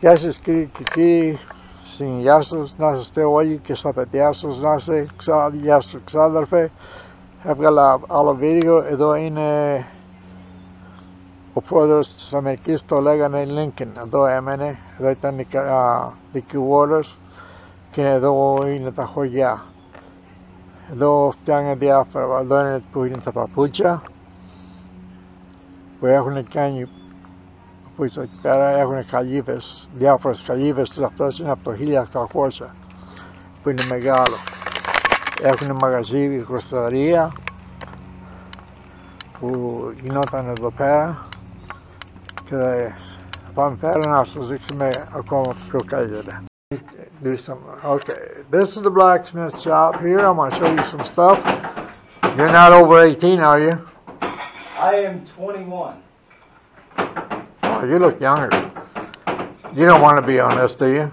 Γεια σας κύριοι και κύριοι, στην υγεία σας, να είστε όλοι και στα παιδιά σας, να είστε γεια σας ξάδερφε. Έβγαλα άλλο βίντεο, εδώ είναι ο πρόεδρος της Αμερικής, το λέγανε Lincoln, εδώ έμενε, εδώ ήταν δικηγόρος και εδώ είναι τα χωριά. Εδώ φτιάχνουν διάφορα, εδώ είναι που είναι τα παπούτσια που έχουν κάνει. Που εκεί πέρα έχουν καλύβες, διάφορες καλύβες, αυτές είναι από το 1800 που είναι μεγάλο. Έχουν μαγαζί, γροσταρία που γινόταν εδώ πέρα και θα πάμε πέρα να σας δείξουμε ακόμα πιο καλύτερα. Okay, this is the blacksmith shop here. I'm going to show you some stuff. You're not over 18, are you? I am 21. Oh, you look younger. You don't want to be on this, do you?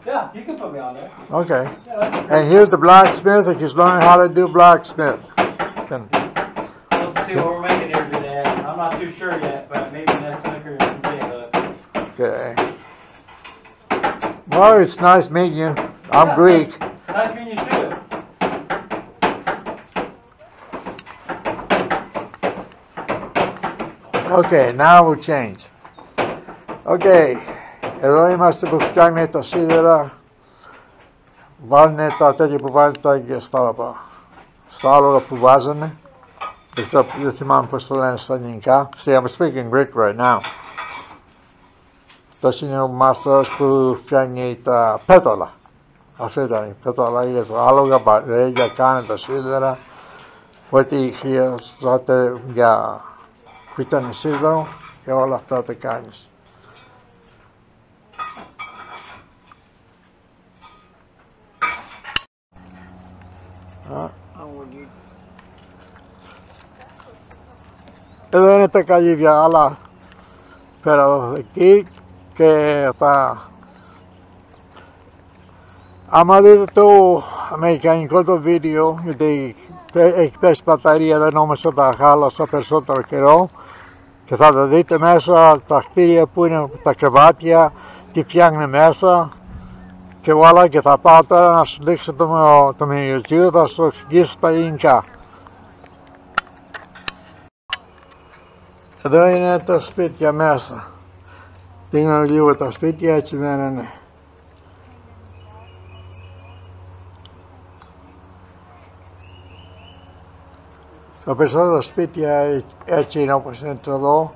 Yeah, you can put me on there. Okay. Yeah, And here's the blacksmith. If he's learning how to do blacksmith. Then, let's see what we're making here today. I'm not too sure yet, but maybe next Snicker and potatoes. okay. Well, it's nice meeting you. I'm Greek. Nice meeting you too. Okay, now we'll change. Okay, εδώ είμαστε που φτιάχνει τα σίδερα. Βάζουν τα τέτοια που βάζουν τα ίδια στα άλογα που βάζανε. Δεν θυμάμαι πώς το λένε στα ελληνικά. See, I'm speaking Greek right now. Αυτός είναι ο μάστορας που φτιάχνει τα πέταλα. Αυτό ήταν η πέταλα για το άλογα, μπαρέλια, κάνει τα σίδερα. Ό,τι χρειαζόταν για που ήταν σίδερο και όλα αυτά τα κάνεις. Εδώ είναι τα καλύβια, αλλά πέρα εδώ εκεί και τα... Άμα δείτε το αμερικανικό το βίντεο, γιατί έχει πέσει μπαταρία, δεν νόμιζα τα χάλασα περισσότερο καιρό και θα τα δείτε μέσα τα κτίρια που είναι τα κρεβάτια, τι φτιάχνει μέσα και voilà, και θα πάω τώρα να σου δείξω το μυριοζείο, θα σου εξηγήσω τα ελληνικά. Εδώ είναι τα σπίτια μέσα. Δίνω λίγο τα σπίτια, έτσι μένανε. Τα περισσότερα σπίτια έτσι είναι όπως είναι το εδώ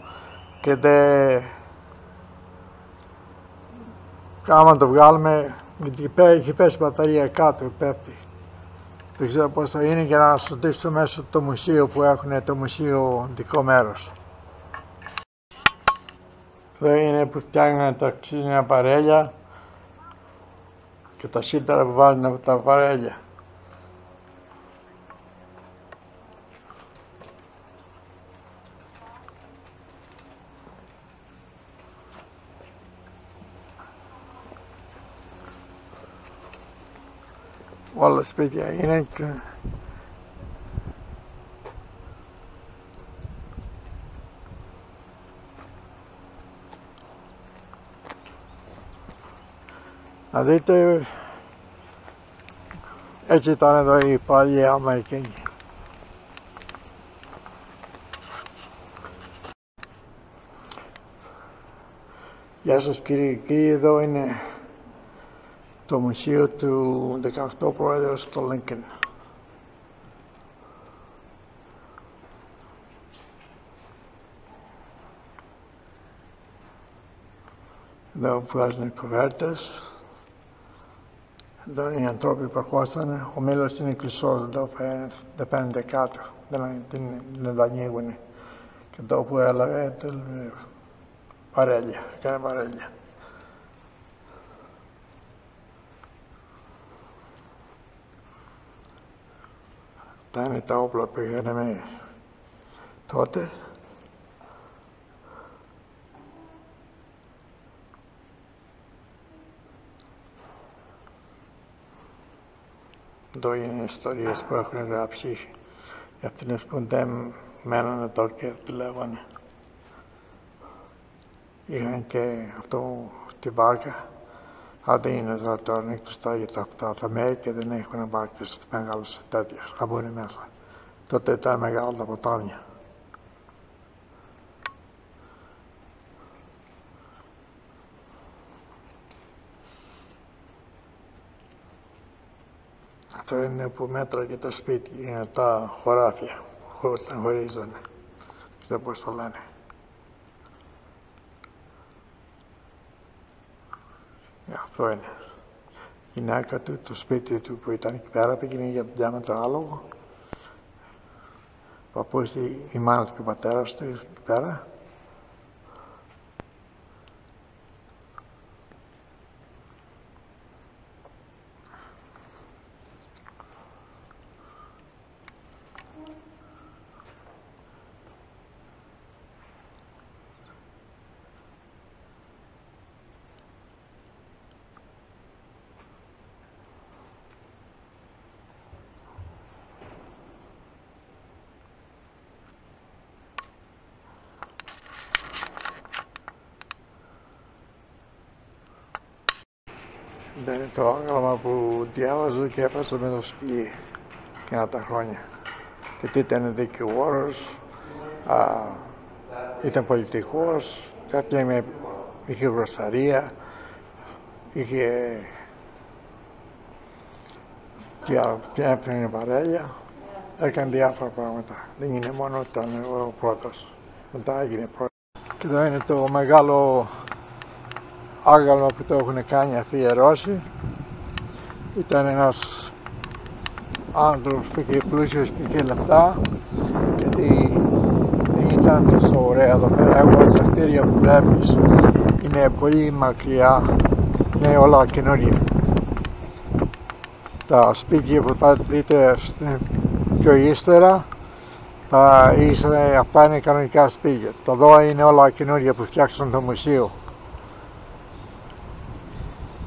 και άμα το βγάλουμε, γιατί έχει πέσει μπαταρία κάτω, πέφτει. Δεν ξέρω πώς θα είναι για να σας δείξω μέσα το μουσείο που έχουν, το μουσείο δικό μέρος. Εδώ είναι που φτιάχνουν τα ξύλινα βαρέλια και τα σίδερα που βάζουν από τα βαρέλια. Όλα σπίτια είναι και να δείτε, έτσι ήταν εδώ οι παλιοί Αμερικανοί. Γεια σας κύριοι και κύριοι, εδώ είναι το μουσείο του 18 πρόεδρου στο Lincoln. Εδώ βγάζουν κουβέρτες. Εδώ είναι οι ανθρώποι που ερχόσαν. Ο μήλος είναι κλειστός, εδώ δεν φαίνεται κάτω, δεν τα ανοίγουν. Και εδώ που έλαβε βαρέλια, έκανε βαρέλια. Αυτά είναι τα όπλα που είχαμε τότε. Εδώ είναι ιστορίες που έχουν γράψει για αυτές που δεν μένουν εδώ και δουλεύανε. είχαν και αυτό στη βάρκα. Αν δεν είναι εδώ τώρα κλειστά για τα μέρη και δεν έχουν βάρκες μεγάλες τέτοιες να μπουν μέσα. Τότε ήταν μεγάλα τα ποτάμια. Αυτό είναι που μέτραγε τα σπίτια, τα χωράφια, όταν χωρίζανε. Δεν πώς το λένε. Αυτό είναι. Η γυναίκα του, το σπίτι του που ήταν εκεί πέρα, πήγαινε για δουλειά με το άλογο. Ο παππούς, η μάνα του και ο πατέρας του εκεί πέρα. Δεν είναι το άγαλμα που διάβαζα και έπασα με το σκυλί εκείνα τα χρόνια. Γιατί ήταν δικηγόρος, ήταν πολιτικός, είχε γροσταρία, είχε και έπαιρνε βαρέλια, έκανε διάφορα πράγματα. Δεν είναι μόνο ήταν ο πρώτος, μετά έγινε πρώτος. Και εδώ είναι το μεγάλο άγαλμα που το έχουν κάνει αφιερώσει. Ήταν ένας άνθρωπος που είχε πλούσιος και είχε λεφτά, γιατί δεν ήταν τόσο ωραία εδώ πέρα. Εγώ τα κτίρια που βλέπεις είναι πολύ μακριά, είναι όλα καινούργια. Τα σπίτια που θα δείτε πιο ύστερα, αυτά είναι κανονικά σπίτια. Τα εδώ είναι όλα καινούργια που φτιάξαν το μουσείο.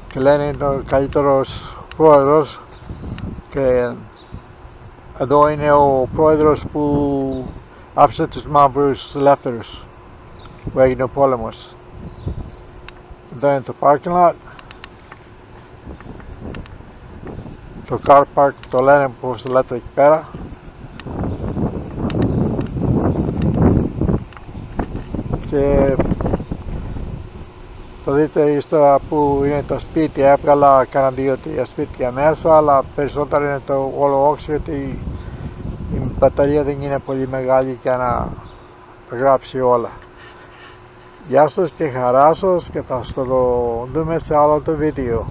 Και λένε είναι ο καλύτερος πρόεδρος, και εδώ είναι ο πρόεδρος που άφησε τους μαύρους ελεύθερους που έγινε ο πόλεμος. Εδώ είναι το parking lot, το car park το λένε πως το λέτε εκεί πέρα. Και θα δείτε ύστερα που είναι το σπίτι, έβγαλα κάνα 2-3 σπίτια μέσα, αλλά περισσότερο είναι το όλο όξιο, γιατί η μπαταρία δεν είναι πολύ μεγάλη για να γράψει όλα. Γεια σας και χαρά σας, και θα στο δούμε σε άλλο το βίντεο.